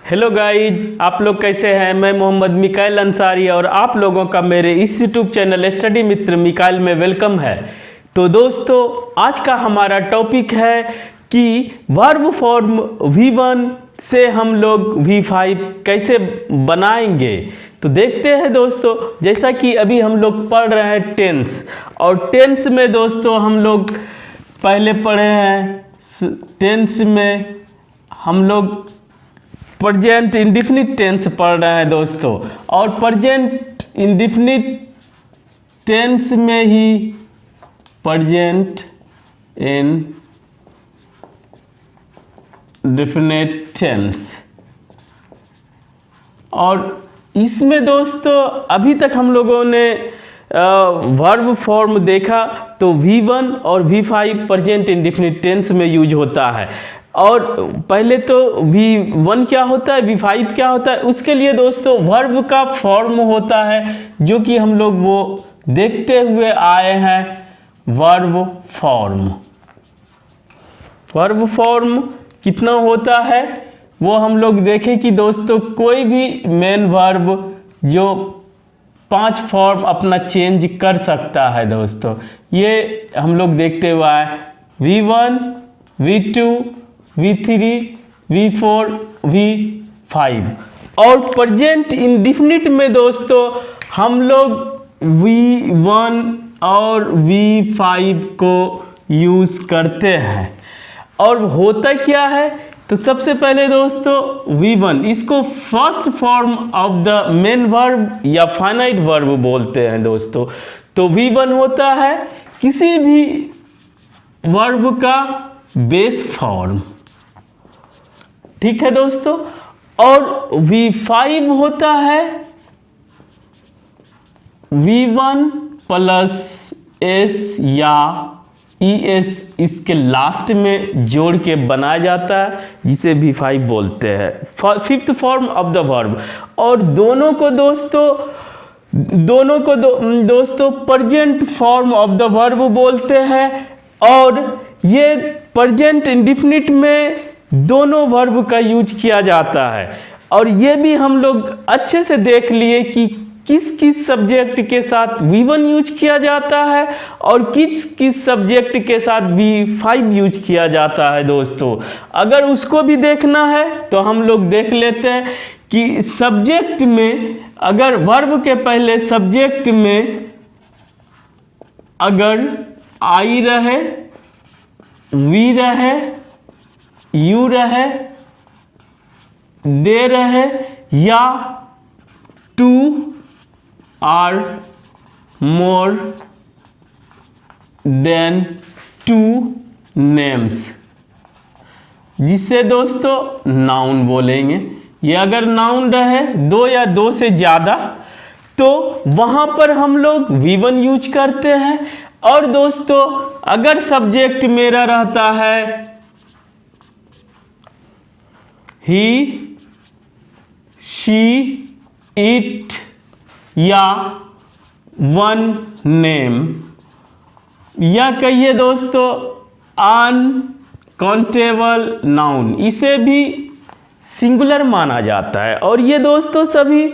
Hello guys, आप लोग कैसे हैं। मैं मोहम्मद मिकाइल अंसारी और आप लोगों का मेरे इस यूट्यूब चैनल स्टडी मित्र मिकाइल में वेलकम है। तो दोस्तों, आज का हमारा टॉपिक है कि वर्ब फॉर्म V1 से हम लोग V5 कैसे बनाएंगे। तो देखते हैं दोस्तों, जैसा कि अभी हम लोग पढ़ रहे हैं टेंस, और टेंस में दोस्तों हम लोग पहले पढ़े हैं टेंस में हम लोग प्रेजेंट इंडेफिनिट टेंस पढ़ रहे हैं दोस्तों, और प्रेजेंट इंडेफिनिट टेंस में ही प्रेजेंट इंडेफिनिट टेंस, और इसमें दोस्तों अभी तक हम लोगों ने वर्ब फॉर्म देखा तो V1 और V5 प्रेजेंट इंडेफिनिट टेंस में यूज होता है। और पहले तो V1 क्या होता है, V5 क्या होता है, उसके लिए दोस्तों वर्ब का फॉर्म होता है जो कि हम लोग वो देखते हुए आए हैं। वर्ब फॉर्म कितना होता है वो हम लोग देखें कि दोस्तों कोई भी मेन वर्ब जो 5 फॉर्म अपना चेंज कर सकता है दोस्तों, ये हम लोग देखते हुए आए। V1, V2, V3, V4, V5। और प्रेजेंट इंडेफिनिट में दोस्तों हम लोग V1 और V5 को यूज़ करते हैं। और होता क्या है, तो सबसे पहले दोस्तों V1, इसको first form of the main verb या फाइनाइट वर्ब बोलते हैं दोस्तों। तो V1 होता है किसी भी वर्ब का बेस फॉर्म, ठीक है दोस्तों। और V5 होता है V1 प्लस S या ES इसके लास्ट में जोड़ के बनाया जाता है, जिसे V5 बोलते हैं, fifth form of the verb. और दोनों को दोस्तों present form of the verb बोलते हैं। और ये प्रेजेंट इंडेफिनिट में दोनों वर्ब का यूज किया जाता है। और ये भी हम लोग अच्छे से देख लिए कि किस किस सब्जेक्ट के साथ V1 यूज किया जाता है और किस किस सब्जेक्ट के साथ V5 यूज किया जाता है दोस्तों। अगर उसको भी देखना है तो हम लोग देख लेते हैं कि सब्जेक्ट में, अगर वर्ब के पहले सब्जेक्ट में अगर I रहे, V रहे, U रहे, दे रहे, या two or more than 2 names, जिसे दोस्तों नाउन बोलेंगे। ये अगर नाउन रहे 2 या 2 से ज़्यादा तो वहाँ पर हम लोग V1 यूज करते हैं। और दोस्तों अगर सब्जेक्ट मेरा रहता है ही, शी, इट या वन नेम, या कहिए दोस्तों अनकाउंटेबल नाउन, इसे भी सिंगुलर माना जाता है। और ये दोस्तों सभी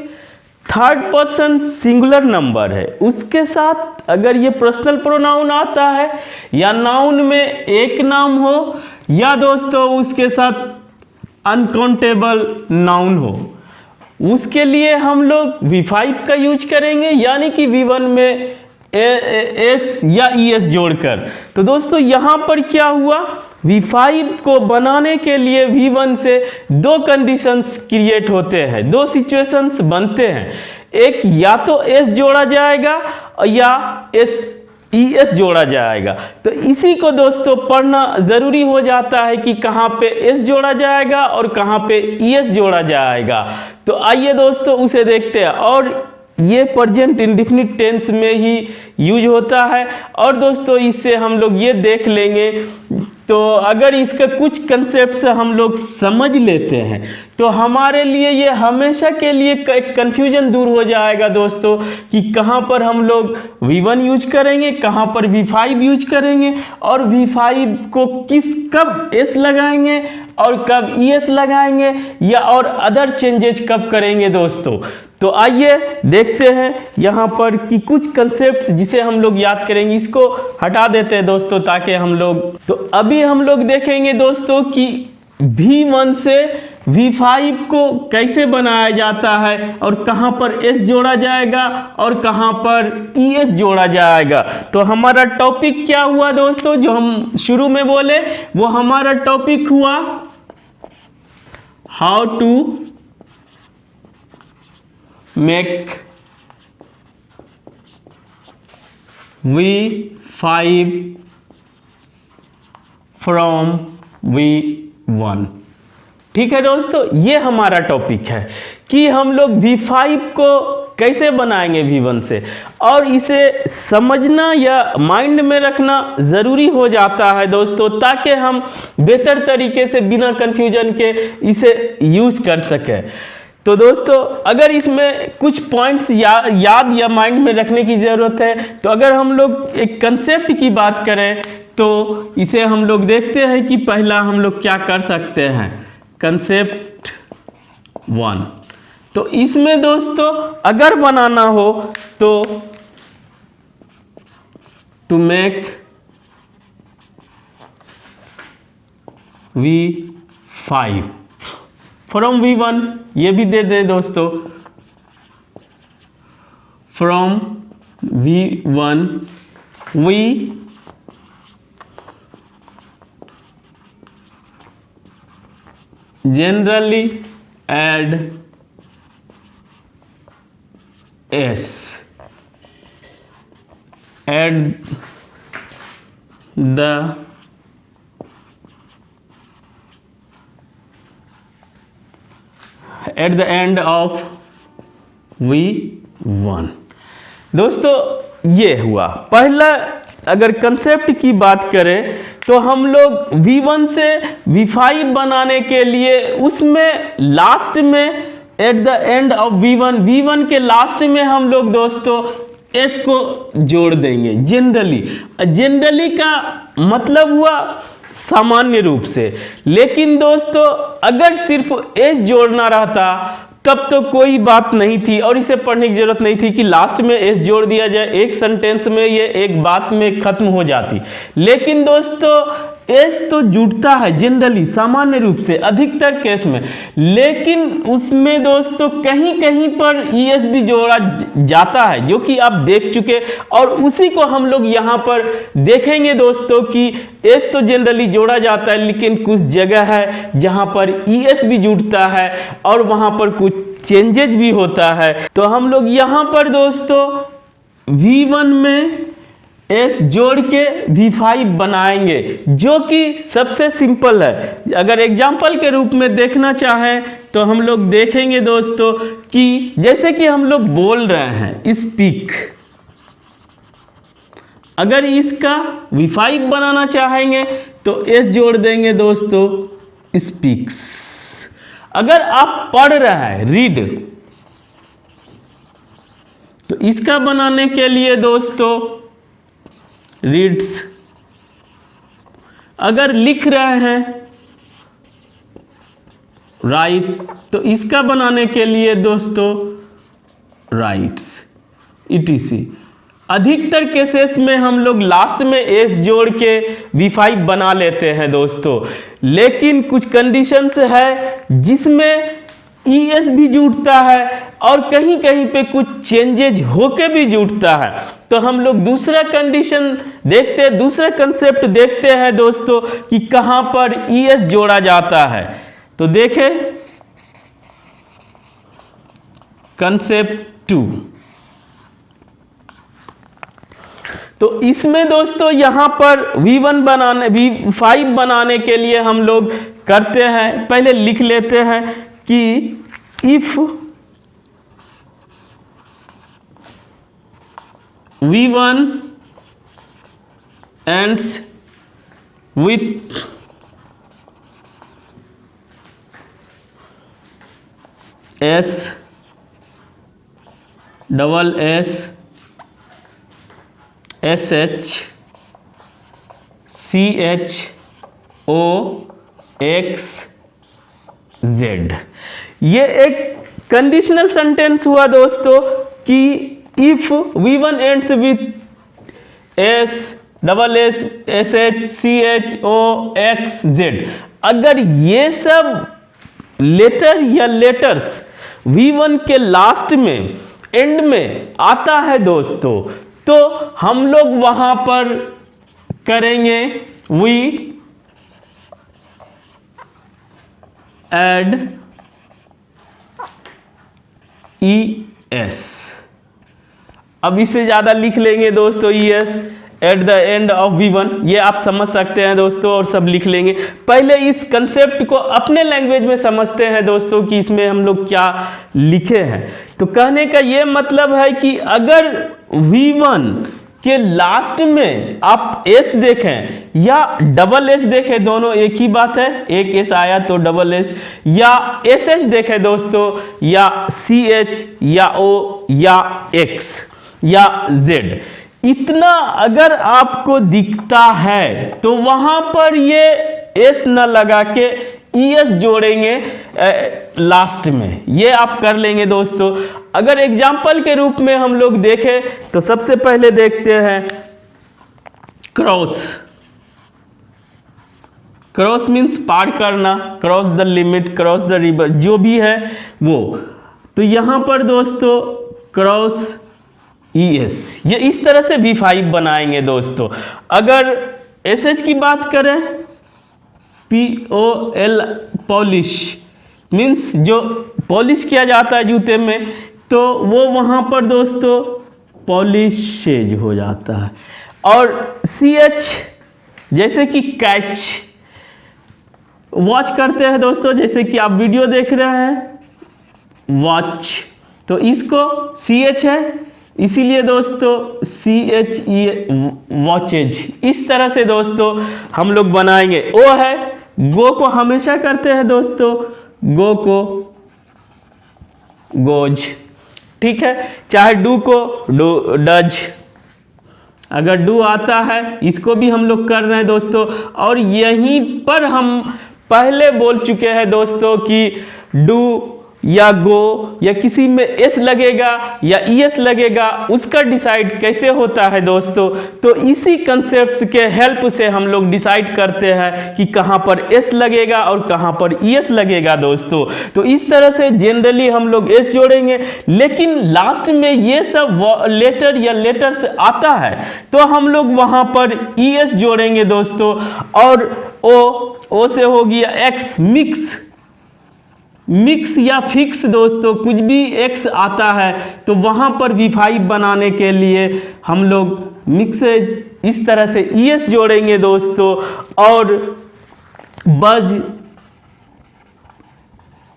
थर्ड पर्सन सिंगुलर नंबर है। उसके साथ अगर ये पर्सनल प्रोनाउन आता है या नाउन में एक नाम हो, या दोस्तों उसके साथ अनकाउंटेबल नाउन हो, उसके लिए हम लोग V5 का यूज करेंगे, यानी कि V1 में S या ES जोड़कर। तो दोस्तों यहाँ पर क्या हुआ, V5 को बनाने के लिए V1 से 2 कंडीशंस क्रिएट होते हैं, 2 सिचुएशंस बनते हैं। एक या तो S जोड़ा जाएगा या ES जोड़ा जाएगा। तो इसी को दोस्तों पढ़ना ज़रूरी हो जाता है कि कहाँ पे S जोड़ा जाएगा और कहाँ पे ES जोड़ा जाएगा। तो आइए दोस्तों उसे देखते हैं। और ये प्रेजेंट इंडेफिनिट टेंस में ही यूज होता है। और दोस्तों इससे हम लोग ये देख लेंगे, तो अगर इसका कुछ कंसेप्ट हम लोग समझ लेते हैं तो हमारे लिए ये हमेशा के लिए कन्फ्यूजन दूर हो जाएगा दोस्तों कि कहाँ पर हम लोग V1 यूज करेंगे, कहाँ पर V5 यूज करेंगे, और V5 को कब S लगाएंगे और कब ES लगाएंगे, या और अदर चेंजेज कब करेंगे दोस्तों। तो आइए देखते हैं यहाँ पर कि कुछ कंसेप्ट्स जिसे हम लोग याद करेंगे, इसको हटा देते हैं दोस्तों ताकि हम लोग, तो अभी हम लोग देखेंगे दोस्तों कि V1 से V5 को कैसे बनाया जाता है और कहाँ पर S जोड़ा जाएगा और कहाँ पर ES जोड़ा जाएगा। तो हमारा टॉपिक क्या हुआ दोस्तों, जो हम शुरू में बोले वो हमारा टॉपिक हुआ how to make V5 from V1। ठीक है दोस्तों, ये हमारा टॉपिक है कि हम लोग V5 को कैसे बनाएंगे V1 से, और इसे समझना या माइंड में रखना ज़रूरी हो जाता है दोस्तों ताकि हम बेहतर तरीके से बिना कन्फ्यूजन के इसे यूज़ कर सकें। तो दोस्तों अगर इसमें कुछ पॉइंट्स याद या माइंड में रखने की ज़रूरत है, तो अगर हम लोग एक कंसेप्ट की बात करें तो इसे हम लोग देखते हैं कि पहला हम लोग क्या कर सकते हैं, कंसेप्ट 1। तो इसमें दोस्तों अगर बनाना हो तो to make V5 from V1, ये भी दे दें दोस्तों, from V1 we generally add S at the end of V1। दोस्तों ये हुआ पहला। अगर कंसेप्ट की बात करें तो हम लोग V1 से V5 बनाने के लिए उसमें लास्ट में at the end of V1 के लास्ट में हम लोग दोस्तों S को जोड़ देंगे। जनरली का मतलब हुआ सामान्य रूप से, लेकिन दोस्तों अगर सिर्फ S जोड़ना रहता तब तो कोई बात नहीं थी और इसे पढ़ने की जरूरत नहीं थी कि लास्ट में S जोड़ दिया जाए, एक सेंटेंस में ये एक बात में खत्म हो जाती। लेकिन दोस्तों S तो जुड़ता है जनरली सामान्य रूप से अधिकतर केस में, लेकिन उसमें दोस्तों कहीं कहीं पर ES भी जोड़ा जाता है जो कि आप देख चुके, और उसी को हम लोग यहाँ पर देखेंगे दोस्तों कि S तो जनरली जोड़ा जाता है, लेकिन कुछ जगह है जहाँ पर ES भी जुड़ता है और वहाँ पर कुछ चेंजेज भी होता है। तो हम लोग यहाँ पर दोस्तों V1 में S जोड़ के V5 बनाएंगे, जो कि सबसे सिंपल है। अगर एग्जाम्पल के रूप में देखना चाहें तो हम लोग देखेंगे दोस्तों कि जैसे कि हम लोग बोल रहे हैं स्पीक, अगर इसका V5 बनाना चाहेंगे तो S जोड़ देंगे दोस्तों स्पीक्स। अगर आप पढ़ रहे हैं रीड, तो इसका बनाने के लिए दोस्तों रीड्स। अगर लिख रहे हैं राइट, तो इसका बनाने के लिए दोस्तों राइट्स etc। अधिकतर केसेस में हम लोग लास्ट में S जोड़ के V5 बना लेते हैं दोस्तों, लेकिन कुछ कंडीशंस है जिसमें ES भी जुड़ता है और कहीं कहीं पे कुछ चेंजेज होके भी जुड़ता है। तो हम लोग दूसरा कंडीशन देखते हैं, दूसरा कंसेप्ट देखते हैं दोस्तों कि कहां पर ES जोड़ा जाता है। तो देखें कंसेप्ट 2। तो इसमें दोस्तों यहां पर V5 बनाने के लिए हम लोग करते हैं, पहले लिख लेते हैं कि if V1 ends with S double S S H C H O X Z. ये एक कंडीशनल सेंटेंस हुआ दोस्तों कि if V1 ends with S double S S H C H O X Z, अगर ये सब लेटर या letters V1 के लास्ट में एंड में आता है दोस्तों, तो हम लोग वहां पर करेंगे वी एड ई एस। अब इससे ज्यादा लिख लेंगे दोस्तों E S at the end of V1, ये आप समझ सकते हैं दोस्तों, और सब लिख लेंगे। पहले इस कंसेप्ट को अपने लैंग्वेज में समझते हैं दोस्तों कि इसमें हम लोग क्या लिखे हैं। तो कहने का ये मतलब है कि अगर V1 के लास्ट में आप एस देखें या डबल एस देखें, दोनों एक ही बात है, एक एस आया तो डबल एस, या एस एच देखें दोस्तों, या सी एच या ओ या एक्स या जेड, इतना अगर आपको दिखता है तो वहां पर ये एस न लगा के ई एस जोड़ेंगे लास्ट में, ये आप कर लेंगे दोस्तों। अगर एग्जाम्पल के रूप में हम लोग देखें तो सबसे पहले देखते हैं क्रॉस। क्रॉस मीन्स पार करना, cross the limit, cross the river, जो भी है वो। तो यहां पर दोस्तों क्रॉस ई एस, ये इस तरह से V5 बनाएंगे दोस्तों। अगर एस एच की बात करें, POL पॉलिश मीन्स जो पॉलिश किया जाता है जूते में, तो वो वहां पर दोस्तों पॉलिशेज हो जाता है। और CH जैसे कि कैच, वॉच करते हैं दोस्तों, जैसे कि आप वीडियो देख रहे हैं वॉच, तो इसको CH है, इसीलिए दोस्तों CHE वॉचेज। इस तरह से दोस्तों हम लोग बनाएंगे। ओ है, गो को हमेशा करते हैं दोस्तों, गो को गोज, ठीक है। चाहे डू को डू डज, अगर डू आता है इसको भी हम लोग कर रहे हैं दोस्तों। और यहीं पर हम पहले बोल चुके हैं दोस्तों कि डू या गो या किसी में एस लगेगा या ईएस लगेगा, उसका डिसाइड कैसे होता है दोस्तों। तो इसी कंसेप्ट्स के हेल्प से हम लोग डिसाइड करते हैं कि कहाँ पर एस लगेगा और कहाँ पर ईएस लगेगा दोस्तों। तो इस तरह से जनरली हम लोग एस जोड़ेंगे, लेकिन लास्ट में ये सब लेटर या लेटर्स आता है तो हम लोग वहाँ पर ईएस जोड़ेंगे दोस्तों। और ओ से हो गया एक्स, मिक्स या फिक्स दोस्तों, कुछ भी एक्स आता है तो वहां पर V5 बनाने के लिए हम लोग मिक्सेज इस तरह से ES जोड़ेंगे दोस्तों। और बज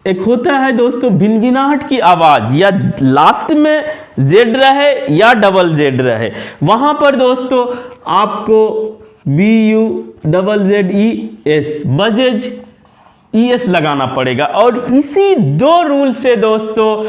एक होता है दोस्तों भिनभिनाहट की आवाज, या लास्ट में जेड रहे या डबल जेड रहे, वहां पर दोस्तों आपको BUZZES बजेज ES लगाना पड़ेगा। और इसी दो रूल से दोस्तों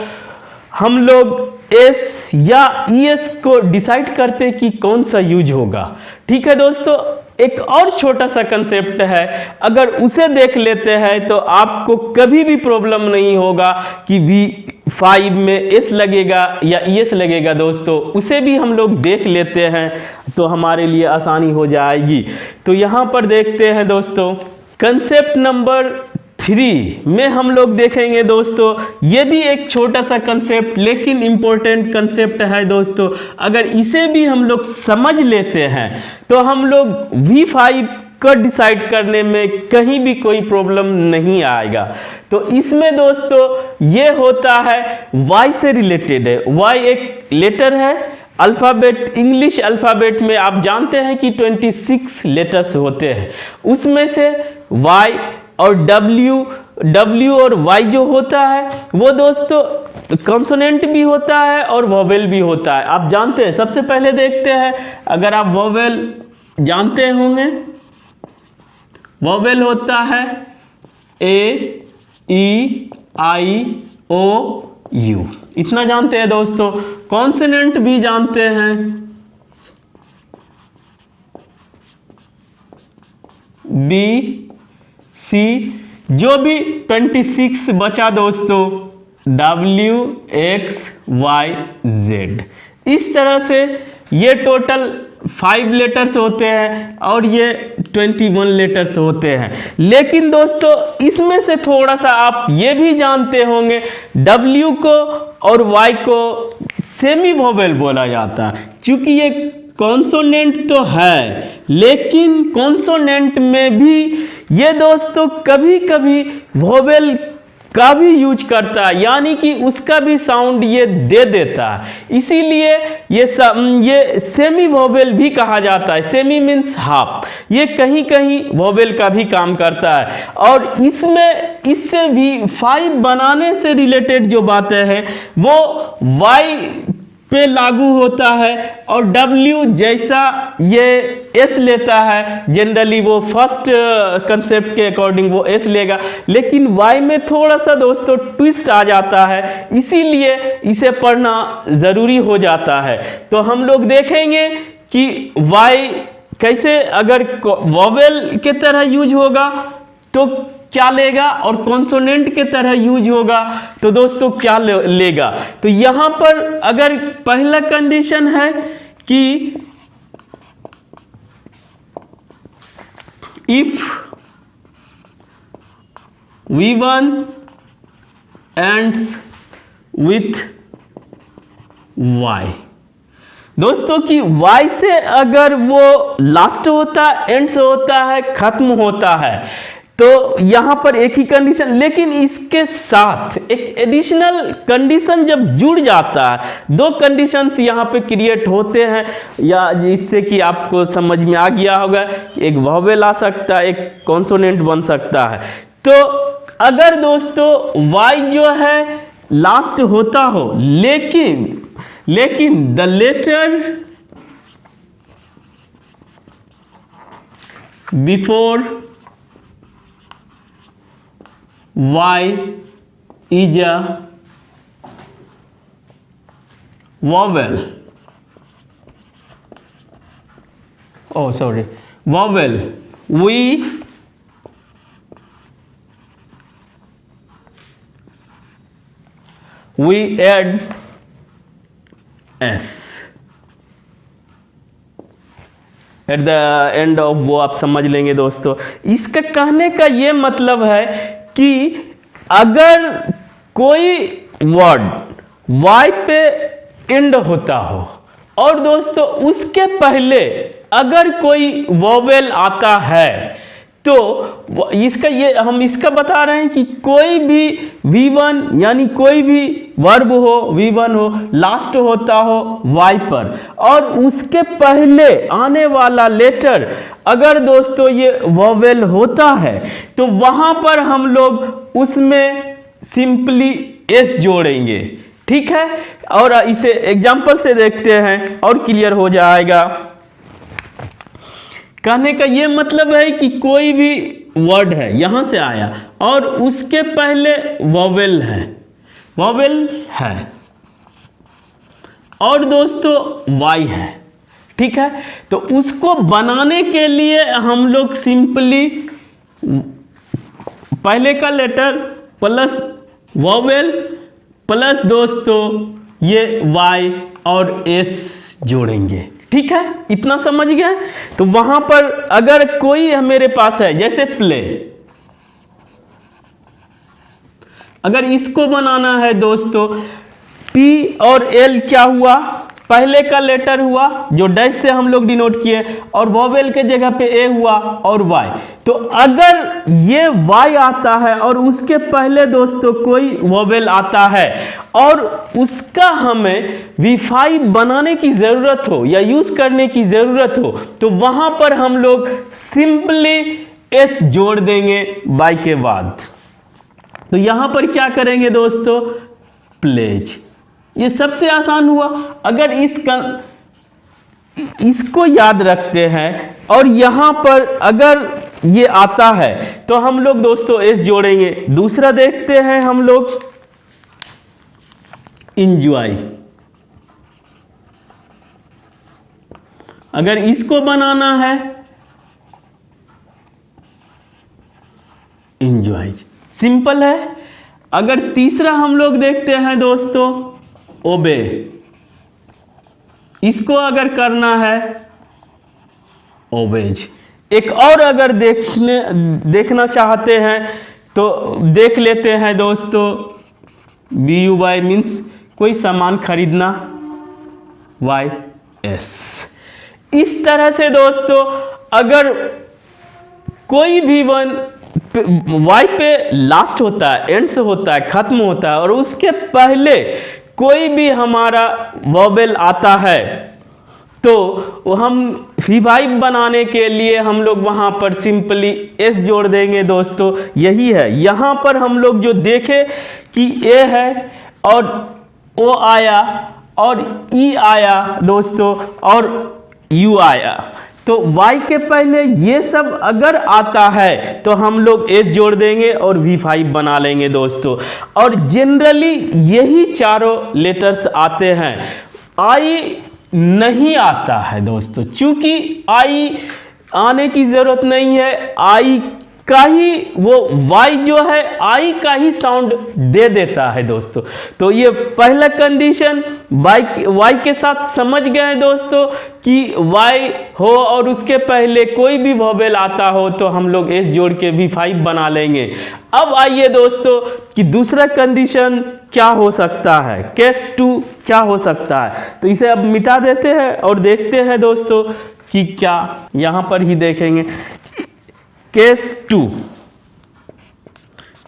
हम लोग एस या ES को डिसाइड करते कि कौन सा यूज होगा, ठीक है दोस्तों। एक और छोटा सा कंसेप्ट है, अगर उसे देख लेते हैं तो आपको कभी भी प्रॉब्लम नहीं होगा कि V5 में एस लगेगा या ES लगेगा दोस्तों। उसे भी हम लोग देख लेते हैं तो हमारे लिए आसानी हो जाएगी। तो यहाँ पर देखते हैं दोस्तों कंसेप्ट नंबर 3 में हम लोग देखेंगे दोस्तों। ये भी एक छोटा सा कंसेप्ट लेकिन इंपॉर्टेंट कंसेप्ट है दोस्तों। अगर इसे भी हम लोग समझ लेते हैं तो हम लोग V5 को डिसाइड करने में कहीं भी कोई प्रॉब्लम नहीं आएगा। तो इसमें दोस्तों ये होता है Y से रिलेटेड है। Y एक लेटर है, अल्फ़ाबेट, इंग्लिश अल्फ़ाबेट में आप जानते हैं कि 26 लेटर्स होते हैं, उसमें से Y और W और Y जो होता है वो दोस्तों कॉन्सोनेंट भी होता है और वोवेल भी होता है, आप जानते हैं। सबसे पहले देखते हैं, अगर आप वोवेल जानते होंगे, वोवेल होता है A, E, I, O U, इतना जानते हैं दोस्तों। कॉन्सोनेंट भी जानते हैं, बी सी, जो भी 26 बचा दोस्तों, डब्ल्यू एक्स वाई जेड। इस तरह से ये टोटल 5 लेटर्स होते हैं और ये 21 लेटर्स होते हैं। लेकिन दोस्तों इसमें से थोड़ा सा आप ये भी जानते होंगे, W को और Y को सेमी वोवेल बोला जाता है, क्योंकि ये कॉन्सोनेंट तो है, लेकिन कॉन्सोनेंट में भी ये दोस्तों कभी कभी वोवेल का भी यूज करता है, यानी कि उसका भी साउंड ये दे देता है। इसीलिए ये सेमी वोवेल भी कहा जाता है। सेमी मीन्स हाफ, ये कहीं कहीं वोवेल का भी काम करता है। और इसमें इससे भी 5 बनाने से रिलेटेड जो बातें हैं वो वाई पे लागू होता है, और W जैसा ये S लेता है, जनरली वो फर्स्ट कंसेप्ट के अकॉर्डिंग वो S लेगा, लेकिन Y में थोड़ा सा दोस्तों ट्विस्ट आ जाता है, इसीलिए इसे पढ़ना ज़रूरी हो जाता है। तो हम लोग देखेंगे कि Y कैसे अगर वोवेल के तरह यूज होगा तो क्या लेगा, और कॉन्सोनेंट के तरह यूज होगा तो दोस्तों क्या लेगा। तो यहां पर अगर पहला कंडीशन है कि if V1 ends with Y, दोस्तों कि Y से अगर वो लास्ट होता है, एंड से होता है, खत्म होता है, तो यहां पर एक ही कंडीशन, लेकिन इसके साथ एक एडिशनल कंडीशन जब जुड़ जाता है, 2 कंडीशंस यहां पे क्रिएट होते हैं, या जिससे कि आपको समझ में आ गया होगा कि एक वोवेल आ सकता है, एक कॉन्सोनेंट बन सकता है। तो अगर दोस्तों Y जो है लास्ट होता हो, लेकिन the letter before Y is a vowel. Oh, sorry. Vowel. We add S at the end of, वो आप समझ लेंगे दोस्तों। इसका कहने का ये मतलब है कि अगर कोई वर्ड Y पे एंड होता हो और दोस्तों उसके पहले अगर कोई वोवेल आता है, तो हम इसका बता रहे हैं कि कोई भी V1 यानी कोई भी वर्ब हो, V1 हो, लास्ट होता हो Y पर, और उसके पहले आने वाला लेटर अगर दोस्तों ये वोवेल होता है, तो वहां पर हम लोग उसमें सिंपली S जोड़ेंगे। ठीक है, और इसे एग्जाम्पल से देखते हैं और क्लियर हो जाएगा। कहने का ये मतलब है कि कोई भी वर्ड है, यहां से आया और उसके पहले वोवेल है और दोस्तों Y है। ठीक है, तो उसको बनाने के लिए हम लोग सिंपली पहले का लेटर प्लस वोवेल प्लस दोस्तों ये Y और S जोड़ेंगे। ठीक है, इतना समझ गया। तो वहां पर अगर कोई मेरे पास है, जैसे प्ले, अगर इसको बनाना है दोस्तों, P और L क्या हुआ, पहले का लेटर हुआ जो डैश से हम लोग डिनोट किए, और वोवेल के जगह पे A हुआ और Y। तो अगर ये Y आता है और उसके पहले दोस्तों कोई वोवेल आता है और उसका हमें V5 बनाने की ज़रूरत हो या यूज़ करने की ज़रूरत हो, तो वहाँ पर हम लोग सिंपली S जोड़ देंगे Y के बाद। तो यहाँ पर क्या करेंगे दोस्तों, प्लेज। ये सबसे आसान हुआ। अगर इसको याद रखते हैं और यहाँ पर अगर ये आता है तो हम लोग दोस्तों S जोड़ेंगे। दूसरा देखते हैं हम लोग, इंजॉय। अगर इसको बनाना है इंजॉय, सिंपल है। अगर तीसरा हम लोग देखते हैं दोस्तों ओबे, इसको अगर करना है ओबेज। एक और अगर देखना चाहते हैं तो देख लेते हैं दोस्तों, BUY मीन्स कोई सामान खरीदना, YS। इस तरह से दोस्तों अगर कोई भी वन Y पे लास्ट होता है, एंड से होता है, खत्म होता है और उसके पहले कोई भी हमारा वोवेल आता है तो हम V5 बनाने के लिए हम लोग वहां पर सिंपली S जोड़ देंगे दोस्तों। यही है, यहां पर हम लोग जो देखे कि A है और O आया और E आया दोस्तों और U आया, तो Y के पहले ये सब अगर आता है तो हम लोग S जोड़ देंगे और V5 बना लेंगे दोस्तों। और जनरली यही चारों लेटर्स आते हैं। I नहीं आता है दोस्तों, चूंकि I आने की जरूरत नहीं है, I का ही वो Y जो है I का ही साउंड दे देता है दोस्तों। तो ये पहला कंडीशन Y के साथ समझ गए दोस्तों कि Y हो और उसके पहले कोई भी वोवेल आता हो तो हम लोग S जोड़ के V5 बना लेंगे। अब आइए दोस्तों कि दूसरा कंडीशन क्या हो सकता है, केस 2 क्या हो सकता है। तो इसे अब मिटा देते हैं और देखते हैं दोस्तों कि क्या, यहां पर ही देखेंगे केस 2।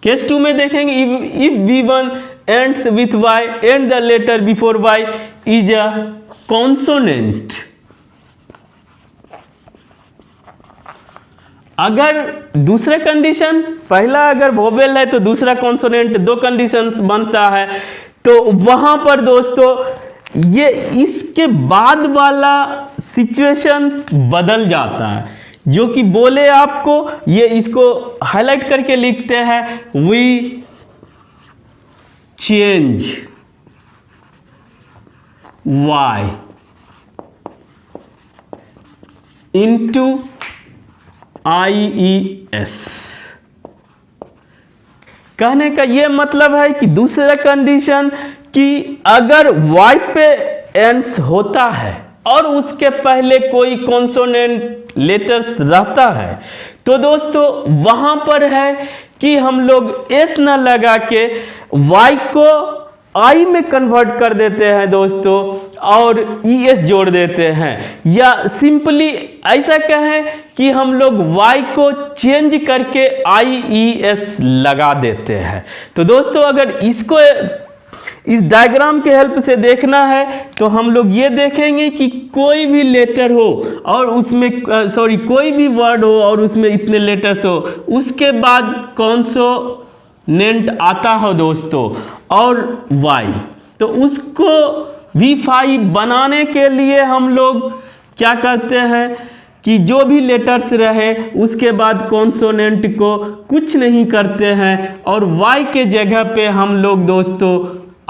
केस 2 में देखेंगे if V1 ends with Y and the letter before Y is a consonant। अगर दूसरा कंडीशन, पहला अगर वोवेल है तो दूसरा कॉन्सोनेंट, दो कंडीशंस बनता है, तो वहां पर दोस्तों ये इसके बाद वाला सिचुएशंस बदल जाता है। जो कि बोले आपको, ये इसको हाईलाइट करके लिखते हैं, we change Y into IES। कहने का ये मतलब है कि दूसरा कंडीशन कि अगर Y पे एंड्स होता है और उसके पहले कोई कॉन्सोनेंट लेटर्स रहता है तो दोस्तों वहां पर है कि हम लोग S न लगा के Y को I में कन्वर्ट कर देते हैं दोस्तों और ES जोड़ देते हैं, या सिंपली ऐसा कहें कि हम लोग Y को चेंज करके IES लगा देते हैं। तो दोस्तों अगर इसको इस डायग्राम के हेल्प से देखना है तो हम लोग ये देखेंगे कि कोई भी लेटर हो और उसमें कोई भी वर्ड हो और उसमें इतने लेटर्स हो, उसके बाद कॉन्सोनेंट आता हो दोस्तों और Y, तो उसको V5 बनाने के लिए हम लोग क्या करते हैं कि जो भी लेटर्स रहे उसके बाद कॉन्सोनेंट को कुछ नहीं करते हैं और Y के जगह पे हम लोग दोस्तों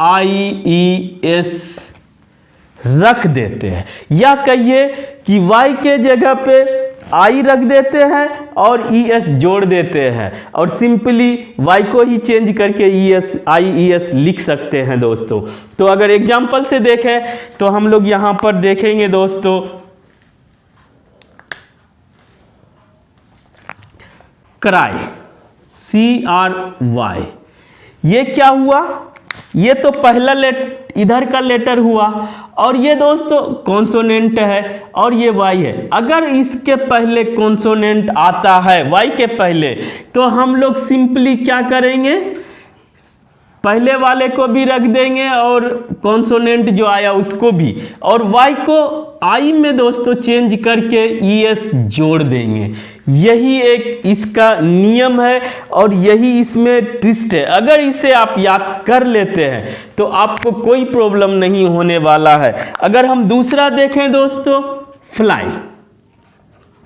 IES रख देते हैं, या कहिए कि Y के जगह पे I रख देते हैं और ES जोड़ देते हैं और सिंपली Y को ही चेंज करके IES लिख सकते हैं दोस्तों। तो अगर एग्जांपल से देखें तो हम लोग यहां पर देखेंगे दोस्तों, क्राई CRY, ये क्या हुआ, ये तो पहला इधर का लेटर हुआ और ये दोस्तों कॉन्सोनेंट है और ये Y है। अगर इसके पहले कॉन्सोनेंट आता है Y के पहले तो हम लोग सिंपली क्या करेंगे, पहले वाले को भी रख देंगे और कॉन्सोनेंट जो आया उसको भी, और Y को I में दोस्तों चेंज करके ES जोड़ देंगे। यही एक इसका नियम है और यही इसमें ट्विस्ट है। अगर इसे आप याद कर लेते हैं तो आपको कोई प्रॉब्लम नहीं होने वाला है। अगर हम दूसरा देखें दोस्तों, फ्लाई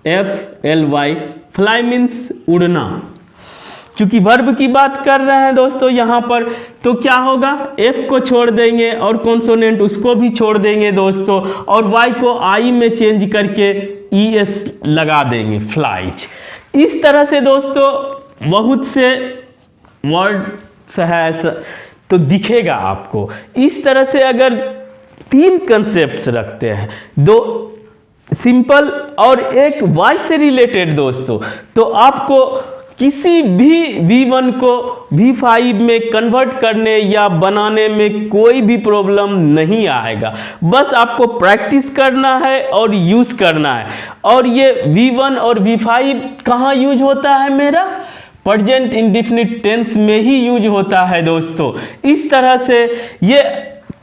FLY, फ्लाई मीन्स उड़ना। चूंकि वर्ब की बात कर रहे हैं दोस्तों यहाँ पर, तो क्या होगा, एफ को छोड़ देंगे और कॉन्सोनेंट उसको भी छोड़ देंगे दोस्तों, और वाई को आई में चेंज करके ई एस लगा देंगे, फ्लाइज। इस तरह से दोस्तों बहुत से वर्ड्स है तो दिखेगा आपको। इस तरह से अगर 3 कंसेप्ट्स रखते हैं, 2 सिंपल और एक वाई से रिलेटेड दोस्तों, तो आपको किसी भी V1 को V5 में कन्वर्ट करने या बनाने में कोई भी प्रॉब्लम नहीं आएगा। बस आपको प्रैक्टिस करना है और यूज करना है। और ये V1 और V5 कहाँ यूज होता है, मेरा प्रेजेंट इंडेफिनिट टेंस में ही यूज होता है दोस्तों। इस तरह से ये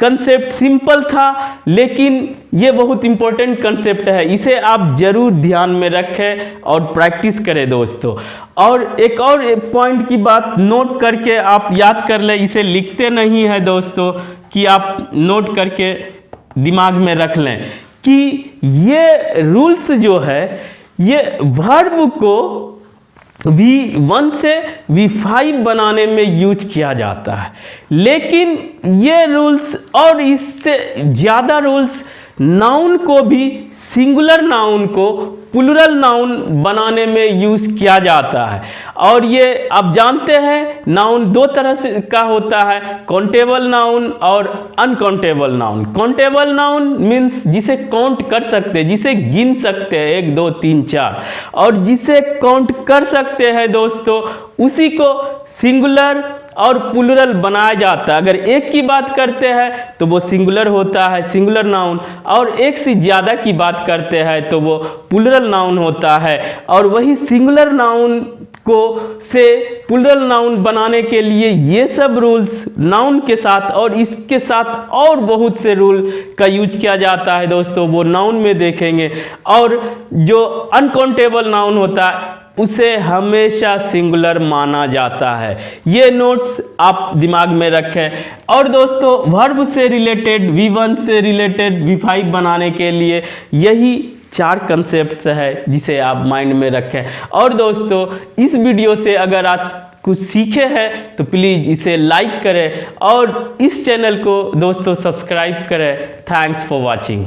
कंसेप्ट सिंपल था, लेकिन ये बहुत इंपॉर्टेंट कंसेप्ट है, इसे आप जरूर ध्यान में रखें और प्रैक्टिस करें दोस्तों। और एक और पॉइंट की बात नोट करके आप याद कर लें, इसे लिखते नहीं है दोस्तों, कि आप नोट करके दिमाग में रख लें कि ये रूल्स जो है ये वर्ब को V1 से V5 बनाने में यूज किया जाता है, लेकिन ये रूल्स और इससे ज़्यादा रूल्स नाउन को भी सिंगुलर नाउन को प्लूरल नाउन बनाने में यूज किया जाता है। और ये आप जानते हैं नाउन 2 तरह से का होता है, काउंटेबल नाउन और uncountable noun. Countable noun means जिसे काउंट कर सकते हैं, जिसे गिन सकते हैं 1 2 3 4, और जिसे काउंट कर सकते हैं दोस्तों उसी को सिंगुलर और प्लूरल बनाया जाता है। अगर एक की बात करते हैं तो वो सिंगुलर होता है, सिंगुलर नाउन, और एक से ज़्यादा की बात करते हैं तो वो प्लूरल नाउन होता है। और वही सिंगुलर नाउन को से प्लूरल नाउन बनाने के लिए ये सब रूल्स नाउन के साथ और इसके साथ और बहुत से रूल का यूज किया जाता है दोस्तों, वो नाउन में देखेंगे। और जो अनकाउंटेबल नाउन होता है उसे हमेशा सिंगुलर माना जाता है। ये नोट्स आप दिमाग में रखें। और दोस्तों वर्ब से रिलेटेड, V1 से रिलेटेड V5 बनाने के लिए यही 4 कंसेप्ट्स है जिसे आप माइंड में रखें। और दोस्तों इस वीडियो से अगर आज कुछ सीखे हैं तो प्लीज़ इसे लाइक करें और इस चैनल को दोस्तों सब्सक्राइब करें। Thanks for watching.